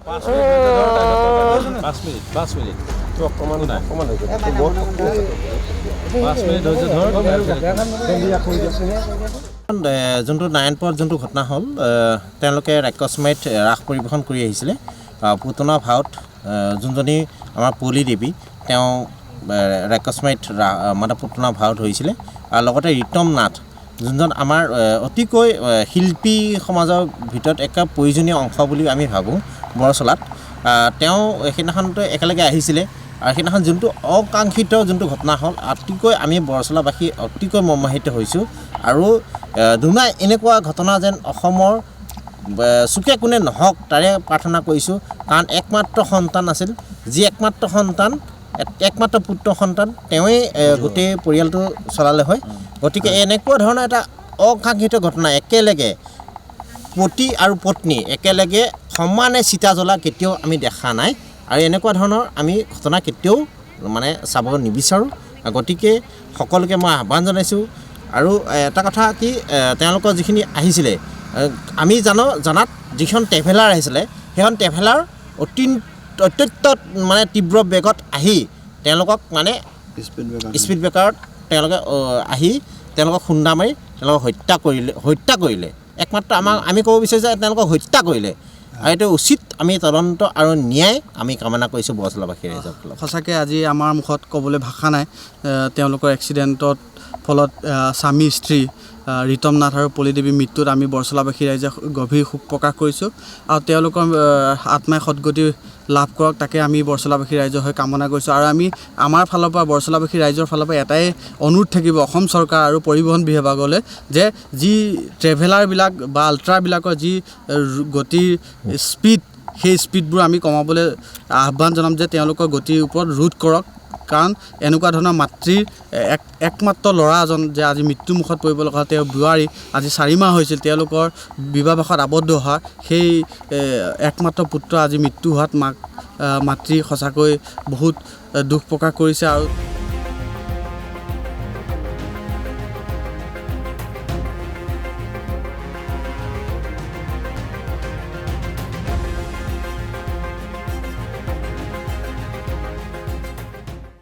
5 minute অকণমান যোনটো নাৰায়ণপুৰত যোনটো ঘটনা হ'ল তেওঁলোকে ৰাক্ষসমাইত ৰাস পৰিৱেশন কৰি আহিছিলে পুতনা ভাওত যোনজনী আমাৰ পলি দেৱী তেওঁ ৰাক্ষসমাইত মানে পুতনা ভাওত হৈছিলে আৰু লগতে ৰীতম নাথ যোনজন আমাৰ অতিকৈ শিল্পী সমাজৰ ভিতৰত এক প্ৰয়োজনীয় অংশ বুলি আমি ভাবোঁ বৰচলাত তেওঁ সেইদিনাখনতো একেলগে আহিছিলে আৰু সেইদিনাখন যোনটো অকাংক্ষিত যোনটো ঘটনা হ'ল অতিকৈ আমি বৰচলাবাসী অতিকৈ মৰ্মাহিত হৈছোঁ আৰু দুনাই এনেকুৱা ঘটনা যেন অসমৰ চুকে কোণে নহওক তাৰে প্ৰাৰ্থনা কৰিছোঁ কাৰণ একমাত্ৰ সন্তান আছিল যি একমাত্ৰ সন্তান একমাত্ৰ পুত্ৰ সন্তান তেওঁৱেই গোটেই পৰিয়ালটো চলালে হয় গতিকে এনেকুৱা ধৰণৰ এটা অকাংক্ষিত ঘটনা একেলগে পতি আৰু পত্নী একেলগে সমানে চিতা জ্বলা কেতিয়াও আমি দেখা নাই আৰু এনেকুৱা ধৰণৰ আমি ঘটনা কেতিয়াও মানে চাব নিবিচাৰোঁ গতিকে সকলোকে মই আহ্বান জনাইছোঁ আৰু এটা কথা কি তেওঁলোকৰ যিখিনি আহিছিলে আমি জনাত যিখন ট্ৰেভেলাৰ আহিছিলে সেইখন ট্ৰেভেলাৰ অত্যন্ত মানে তীব্ৰ বেগত আহি তেওঁলোকক মানে স্পীড ব্ৰেকাৰত তেওঁলোকে আহি তেওঁলোকক খুন্দা মাৰি তেওঁলোকক হত্যা কৰিলে একমাত্ৰ আমি ক'ব বিচাৰিছোঁ যে তেওঁলোকক হত্যা কৰিলে আৰু এইটো উচিত আমি তদন্ত আৰু ন্যায় আমি কামনা কৰিছোঁ বৰচলাবাসী ৰাইজৰ ফালৰ সঁচাকৈ আজি আমাৰ মুখত ক'বলৈ ভাষা নাই তেওঁলোকৰ এক্সিডেণ্টত ফলত স্বামী স্ত্ৰী ৰীতম নাথ আৰু পলি দেৱীৰ মৃত্যুত আমি বৰচলাবাসী ৰাইজে গভীৰ শোক প্ৰকাশ কৰিছোঁ আৰু তেওঁলোকৰ আত্মাই সদগতি লাভ কৰক তাকে আমি বৰচলাবাসী ৰাইজৰ হৈ কামনা কৰিছোঁ আৰু আমি আমাৰ ফালৰ পৰা বৰচলাবাসী ৰাইজৰ ফালৰ পৰা এটাই অনুৰোধ থাকিব অসম চৰকাৰ আৰু পৰিবহণ বিভাগলৈ যে যি ট্ৰেভেলাৰবিলাক বা আল্ট্ৰাবিলাকৰ যি গতিৰ স্পীড সেই স্পীডবোৰ আমি কমাবলৈ আহ্বান জনাম যে তেওঁলোকৰ গতিৰ ওপৰত ৰোধ কৰক কাৰণ এনেকুৱা ধৰণৰ মাতৃৰ একমাত্ৰ ল'ৰা এজন যে আজি মৃত্যুমুখত পৰিব লগা তেওঁ বোৱাৰী আজি 4 মাহ হৈছিল তেওঁলোকৰ বিবাহপাশত আবদ্ধ হোৱা সেই একমাত্ৰ পুত্ৰ আজি মৃত্যু হোৱাত মাতৃ সঁচাকৈ বহুত দুখ প্ৰকাশ কৰিছে আৰু